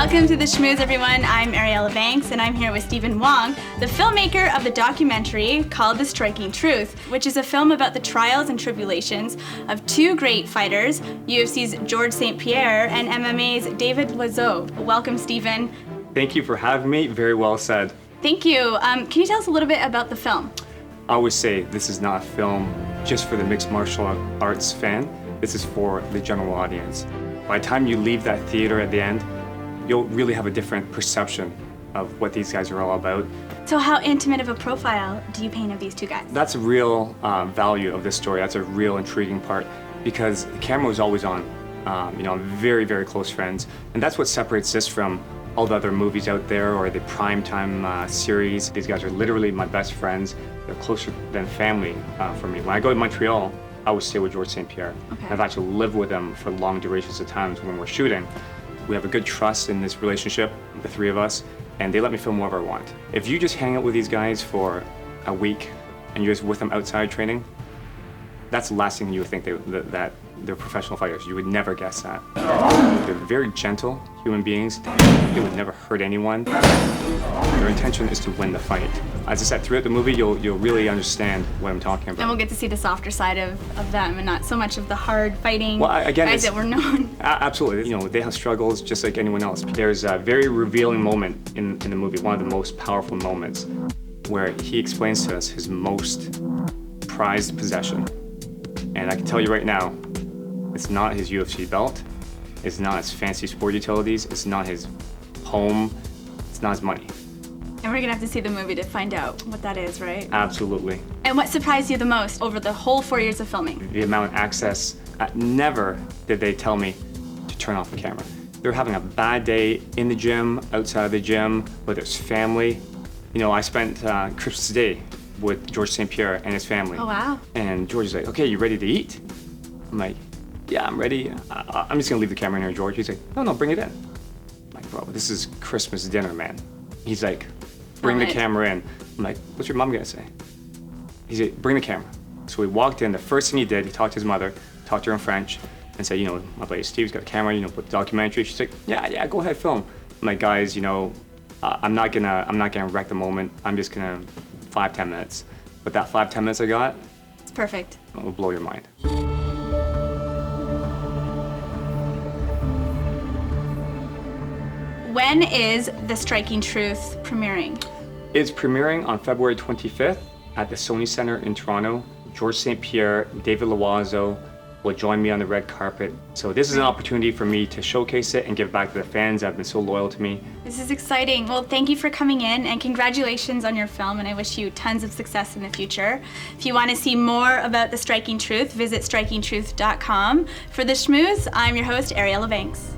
Welcome to The Schmooze, everyone. I'm Ariella Banks, and I'm here with Steven Wong, the filmmaker of the documentary called The Striking Truth, which is a film about the trials and tribulations of two great fighters, UFC's Georges St-Pierre and MMA's David Loiseau. Welcome, Steven. Thank you for having me. Very well said. Thank you. Can you tell us a little bit about the film? I always say this is not a film just for the mixed martial arts fan. This is for the general audience. By the time you leave that theater at the end, you'll really have a different perception of what these guys are all about. So how intimate of a profile do you paint of these two guys? That's a real value of this story. That's a real intriguing part because the camera was always on. I'm very, very close friends. And that's what separates this from all the other movies out there or the primetime series. These guys are literally my best friends. They're closer than family for me. When I go to Montreal, I would stay with Georges St-Pierre. Okay. I've actually lived with him for long durations of times when we're shooting. We have a good trust in this relationship, the three of us, and they let me film wherever I want. If you just hang out with these guys for a week and you're just with them outside training, that's the last thing you would think that they're professional fighters. You would never guess that. They're very gentle human beings. They would never hurt anyone. Their intention is to win the fight. As I said, throughout the movie, you'll really understand what I'm talking about. And we'll get to see the softer side of them and not so much of the hard fighting guys that were known. Absolutely. They have struggles just like anyone else. There's a very revealing moment in the movie, one of the most powerful moments, where he explains to us his most prized possession. And I can tell you right now, it's not his UFC belt, it's not his fancy sport utilities, it's not his home, it's not his money. And we're gonna have to see the movie to find out what that is, right? Absolutely. And what surprised you the most over the whole 4 years of filming? The amount of access. Never did they tell me to turn off the camera. They're having a bad day in the gym, outside of the gym, whether it's family. I spent Christmas Day with Georges St-Pierre and his family. Oh, wow. And George is like, okay, you ready to eat? I'm like, yeah, I'm ready. I'm just gonna leave the camera in here, George. He's like, no, bring it in. I'm like, bro, this is Christmas dinner, man. He's like, bring the camera in. I'm like, what's your mom gonna say? He's like, bring the camera. So we walked in, the first thing he did, he talked to his mother, talked to her in French, and said, my buddy Steve's got a camera, put the documentary. She's like, yeah, go ahead, film. I'm like, guys, I'm not gonna wreck the moment. I'm just gonna 5-10 minutes. But that 5-10 minutes I got, it's perfect. It will blow your mind. When is The Striking Truth premiering? It's premiering on February 25th at the Sony Center in Toronto. Georges St-Pierre, David Loiseau will join me on the red carpet. So this is an opportunity for me to showcase it and give back to the fans that have been so loyal to me. This is exciting. Well, thank you for coming in and congratulations on your film, and I wish you tons of success in the future. If you want to see more about The Striking Truth, visit strikingtruth.com. For The Schmooze, I'm your host, Ariella Banks.